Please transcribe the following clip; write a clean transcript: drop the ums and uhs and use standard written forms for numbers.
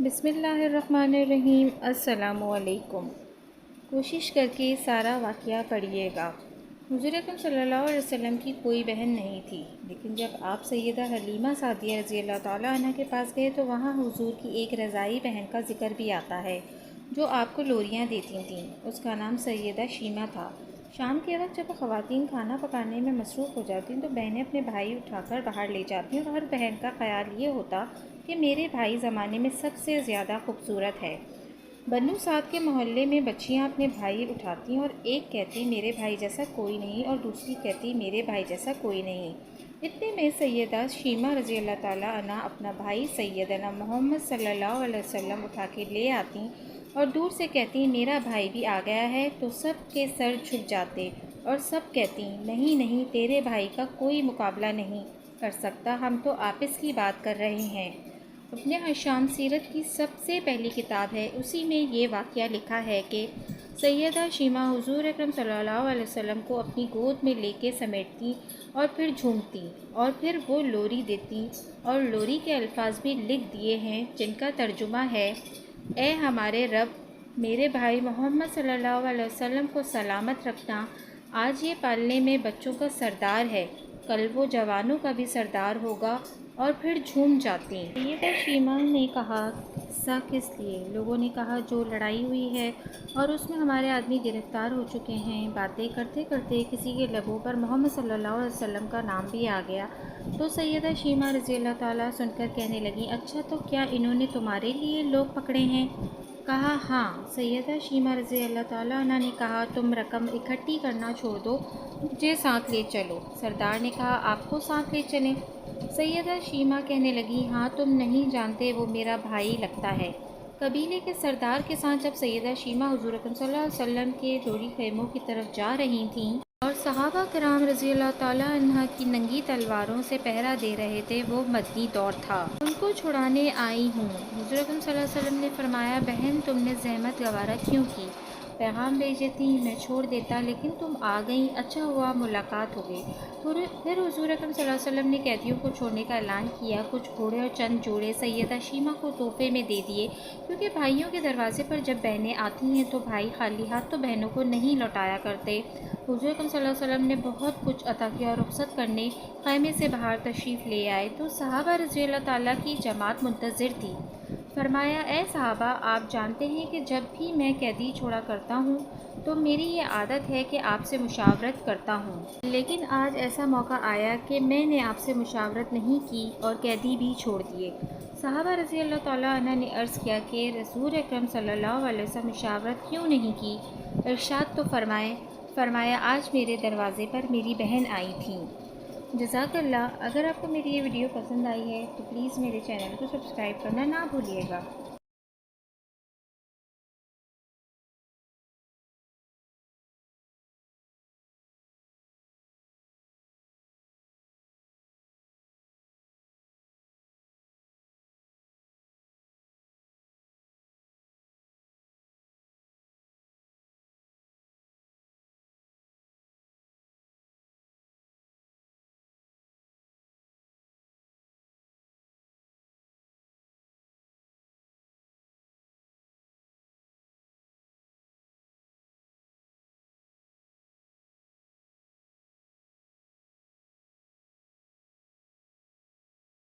بسم اللہ الرحمن الرحیم۔ السلام علیکم۔ کوشش کر کے سارا واقعہ پڑھیے گا۔ حضور اکرم صلی اللہ علیہ وسلم کی کوئی بہن نہیں تھی، لیکن جب آپ سیدہ حلیمہ سعدیہ رضی اللہ تعالیٰ عنہ کے پاس گئے تو وہاں حضور کی ایک رضائی بہن کا ذکر بھی آتا ہے جو آپ کو لوریاں دیتی تھیں۔ اس کا نام سیدہ شیمہ تھا۔ شام کے وقت جب خواتین کھانا پکانے میں مصروف ہو جاتی تو بہنیں اپنے بھائی اٹھا کر باہر لے جاتی اور ہر بہن کا خیال یہ ہوتا کہ میرے بھائی زمانے میں سب سے زیادہ خوبصورت ہے۔ بنو سعد کے محلے میں بچیاں اپنے بھائی اٹھاتی اور ایک کہتی میرے بھائی جیسا کوئی نہیں اور دوسری کہتی میرے بھائی جیسا کوئی نہیں۔ اتنے میں سیدہ شیمہ رضی اللہ تعالیٰ عنہ اپنا بھائی سیدنا محمد صلی اللہ علیہ وسلم اٹھا کے لے آتی اور دور سے کہتی میرا بھائی بھی آ گیا ہے، تو سب کے سر جھک جاتے اور سب کہتی نہیں نہیں، تیرے بھائی کا کوئی مقابلہ نہیں کر سکتا، ہم تو آپس کی بات کر رہے ہیں۔ ابن ہشام سیرت کی سب سے پہلی کتاب ہے، اسی میں یہ واقعہ لکھا ہے کہ سیدہ شیمہ حضور اکرم صلی اللہ علیہ وسلم کو اپنی گود میں لے کے سمیٹتی اور پھر جھومتی اور پھر وہ لوری دیتی، اور لوری کے الفاظ بھی لکھ دیے ہیں جن کا ترجمہ ہے: اے ہمارے رب، میرے بھائی محمد صلی اللہ علیہ وسلم کو سلامت رکھنا۔ آج یہ پالنے میں بچوں کا سردار ہے، کل وہ جوانوں کا بھی سردار ہوگا، اور پھر جھوم جاتی۔ سیدہ شیمہ نے کہا قصہ کس لیے؟ لوگوں نے کہا جو لڑائی ہوئی ہے اور اس میں ہمارے آدمی گرفتار ہو چکے ہیں۔ باتیں کرتے کرتے کسی کے لبوں پر محمد صلی اللہ علیہ وسلم کا نام بھی آ گیا تو سیدہ شیمہ رضی اللہ تعالیٰ سن کر کہنے لگیں اچھا، تو کیا انہوں نے تمہارے لیے لوگ پکڑے ہیں؟ کہا ہاں۔ سیدہ شیمہ رضی اللہ تعالیٰ عنہ نے کہا تم رقم اکٹھی کرنا چھوڑ دو، مجھے ساتھ لے چلو۔ سردار نے کہا آپ کو ساتھ لے چلیں؟ سیدہ شیمہ کہنے لگی ہاں، تم نہیں جانتے وہ میرا بھائی لگتا ہے۔ قبیلے کے سردار کے ساتھ جب سیدہ شیمہ حضور اکرم صلی اللہ علیہ وسلم کے ڈوری خیموں کی طرف جا رہی تھیں اور صحابہ کرام رضی اللہ تعالیٰ عنہ کی ننگی تلواروں سے پہرا دے رہے تھے، وہ مدنی دور تھا۔ ان کو چھڑانے آئی ہوں۔ حضور اکرم صلی اللہ علیہ وسلم نے فرمایا بہن، تم نے زحمت گوارا کیوں کی؟ پیغام بھیجے تھی میں چھوڑ دیتا، لیکن تم آ گئیں، اچھا ہوا ملاقات ہو گئی۔ پھر حضور اکرم صلی اللہ علیہ وسلم نے قیدیوں کو چھوڑنے کا اعلان کیا۔ کچھ گھوڑے اور چند جوڑے سیدہ شیمہ کو تحفے میں دے دیے، کیونکہ بھائیوں کے دروازے پر جب بہنیں آتی ہیں تو بھائی خالی ہاتھ تو بہنوں کو نہیں لوٹایا کرتے۔ حضور اکرم صلی اللہ علیہ وسلم نے بہت کچھ عطا کیا اور رخصت کرنے خیمے سے باہر تشریف لے آئے تو صحابہ رضی اللہ تعالیٰ کی جماعت منتظر تھی۔ فرمایا اے صحابہ، آپ جانتے ہیں کہ جب بھی میں قیدی چھوڑا کرتا ہوں تو میری یہ عادت ہے کہ آپ سے مشاورت کرتا ہوں، لیکن آج ایسا موقع آیا کہ میں نے آپ سے مشاورت نہیں کی اور قیدی بھی چھوڑ دیے۔ صحابہ رضی اللہ تعالیٰ عنہ نے عرض کیا کہ رسول اکرم صلی اللہ علیہ وسلم مشاورت کیوں نہیں کی؟ ارشاد تو فرمایا آج میرے دروازے پر میری بہن آئی تھیں۔ جزاک اللہ۔ اگر آپ کو میری یہ ویڈیو پسند آئی ہے تو پلیز میرے چینل کو سبسکرائب کرنا نہ بھولیے گا۔